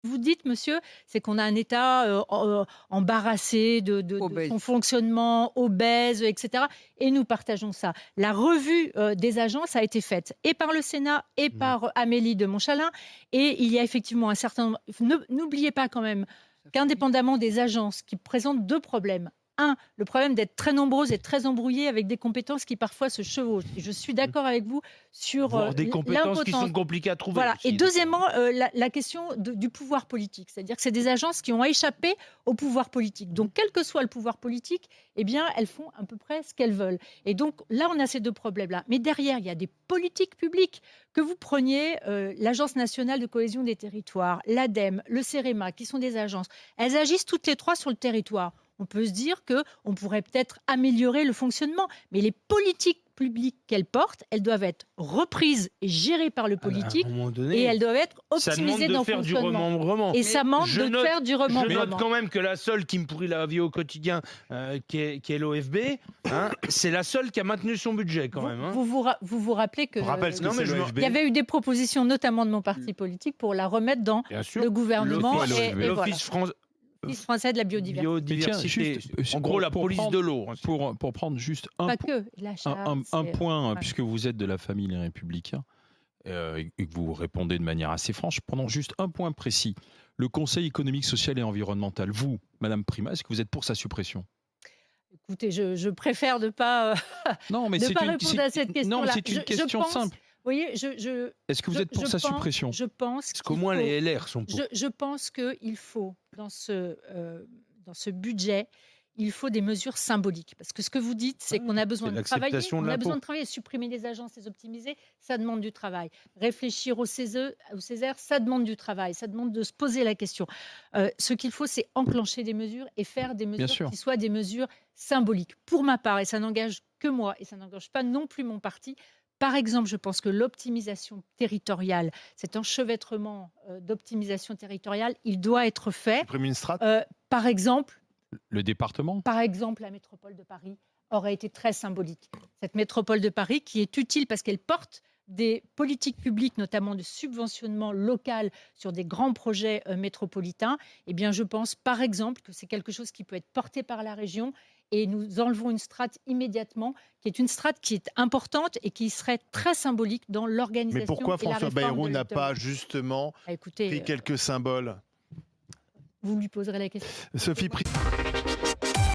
Vous dites, monsieur, c'est qu'on a un État embarrassé de son fonctionnement, obèse, etc. Et nous partageons ça. La revue des agences a été faite et par le Sénat et par Amélie de Montchalin. Et il y a effectivement un certain nombre... N'oubliez pas quand même qu'indépendamment des agences qui présentent deux problèmes. Un, le problème d'être très nombreuses et très embrouillées avec des compétences qui parfois se chevauchent. Et je suis d'accord avec vous sur Voire des compétences qui sont compliquées à trouver. Voilà. Aussi, Et deuxièmement, la question du pouvoir politique. C'est-à-dire que c'est des agences qui ont échappé au pouvoir politique. Donc, quel que soit le pouvoir politique, eh bien, elles font à peu près ce qu'elles veulent. Et donc, là, on a ces deux problèmes-là. Mais derrière, il y a des politiques publiques. Que vous preniez l'Agence nationale de cohésion des territoires, l'ADEME, le CEREMA, qui sont des agences. Elles agissent toutes les trois sur le territoire. On peut se dire qu'on pourrait peut-être améliorer le fonctionnement, mais les politiques publiques qu'elles portent, elles doivent être reprises et gérées par le politique, et elles doivent être optimisées dans le fonctionnement. Et ça manque de faire du remembrement. Je note quand même que la seule qui me pourrit la vie au quotidien, qui est l'OFB, c'est la seule qui a maintenu son budget quand même. Vous vous rappelez que il y avait eu des propositions, notamment de mon parti politique, pour la remettre dans le gouvernement. L'Office français de la biodiversité. En gros, la police de l'eau. Pour prendre juste un point, puisque vous êtes de la famille Les Républicains, et que vous répondez de manière assez franche, prenons juste un point précis. Le Conseil économique, social et environnemental, vous, Madame Primas, est-ce que vous êtes pour sa suppression? Écoutez, je préfère ne pas, répondre à cette question-là. Non, c'est une question simple. Vous voyez, est-ce que vous êtes pour sa suppression? Je pense parce qu'au moins les LR sont pour. Je pense qu'il faut, dans ce budget, il faut des mesures symboliques. Parce que ce que vous dites, c'est qu'on a besoin de travailler. On a besoin de travailler, supprimer les agences, les optimiser, ça demande du travail. Réfléchir au Césaire, ça demande du travail. Ça demande de se poser la question. Ce qu'il faut, c'est enclencher des mesures et faire des mesures qui soient des mesures symboliques. Pour ma part, et ça n'engage que moi, et ça n'engage pas non plus mon parti, par exemple, je pense que l'optimisation territoriale, cet enchevêtrement d'optimisation territoriale, il doit être fait. Supprimer une strate. Par exemple, le département. Par exemple, la métropole de Paris aurait été très symbolique. Cette métropole de Paris qui est utile parce qu'elle porte des politiques publiques, notamment de subventionnement local sur des grands projets métropolitains. Eh bien, je pense, par exemple, que c'est quelque chose qui peut être porté par la région. Et nous enlevons une strate immédiatement, qui est une strate qui est importante et qui serait très symbolique dans l'organisation. Mais pourquoi François Bayrou n'a pas justement pris quelques symboles? Vous lui poserez la question. Sophie